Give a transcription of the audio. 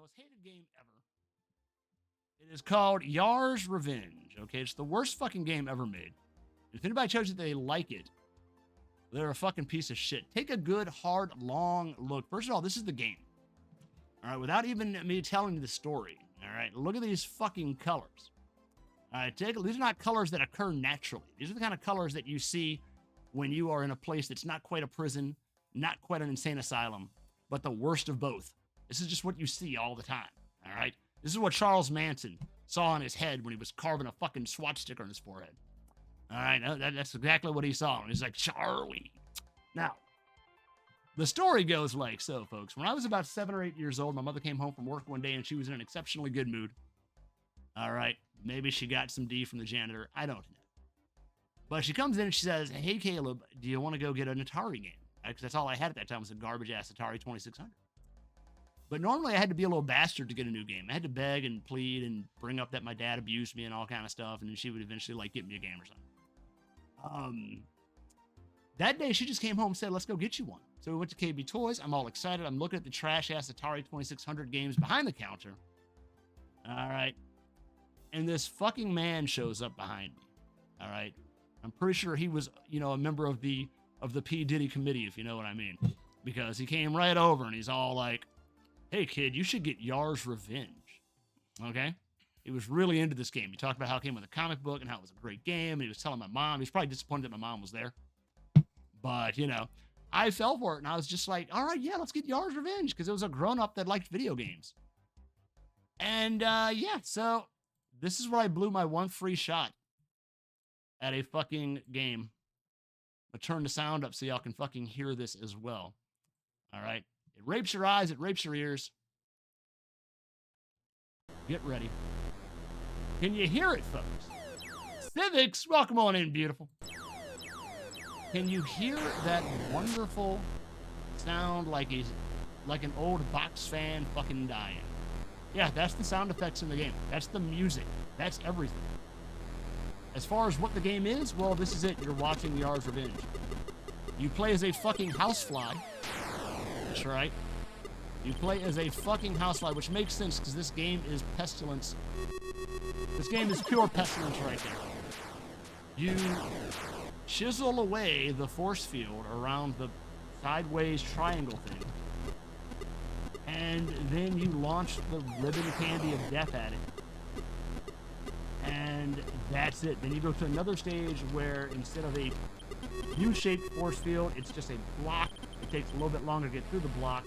most hated game ever. It is called Yars Revenge. Okay, it's the worst fucking game ever made. If anybody tells you they like it, they're a fucking piece of shit. Take a good, hard, long look. First of all, this is the game. All right, without even me telling you the story. All right, look at these fucking colors. All right, these are not colors that occur naturally. These are the kind of colors that you see when you are in a place that's not quite a prison, not quite an insane asylum, but the worst of both. This is just what you see all the time. All right, this is what Charles Manson saw on his head when he was carving a fucking SWAT sticker on his forehead. All right, that's exactly what he saw. And he's like, Charlie. Now, the story goes like so, folks. When I was about 7 or 8 years old, my mother came home from work one day and she was in an exceptionally good mood. All right, maybe she got some D from the janitor. I don't know. But she comes in and she says, hey, Caleb, do you want to go get an Atari game? Because that's all I had at that time was a garbage-ass Atari 2600. But normally I had to be a little bastard to get a new game. I had to beg and plead and bring up that my dad abused me and all kind of stuff, and then she would eventually, like, get me a game or something. That day, she just came home and said, let's go get you one. So we went to KB Toys. I'm all excited. I'm looking at the trash-ass Atari 2600 games behind the counter. All right. And this fucking man shows up behind me. All right. I'm pretty sure he was, a member of the P. Diddy committee, if you know what I mean. Because he came right over and he's all like, hey, kid, you should get Yars Revenge. Okay? He was really into this game. He talked about how it came with a comic book and how it was a great game. And he was telling my mom. He was probably disappointed that my mom was there. But, I fell for it. And I was just like, all right, yeah, let's get Yars Revenge. Because it was a grown-up that liked video games. And, so this is where I blew my one free shot at a fucking game. I'm going to turn the sound up so y'all can fucking hear this as well. All right? It rapes your eyes. It rapes your ears. Get ready. Can you hear it, folks? Civics, welcome on in, beautiful. Can you hear that wonderful sound like an old box fan fucking dying? Yeah, that's the sound effects in the game. That's the music. That's everything. As far as what the game is, well, this is it. You're watching Yars Revenge. You play as a fucking housefly. That's right. You play as a fucking housefly, which makes sense because this game is pestilence. This game is pure pestilence right there. You chisel away the force field around the sideways triangle thing. And then you launch the ribbon candy of death at it. And that's it. Then you go to another stage where instead of a U-shaped force field, it's just a block. It takes a little bit longer to get through the block.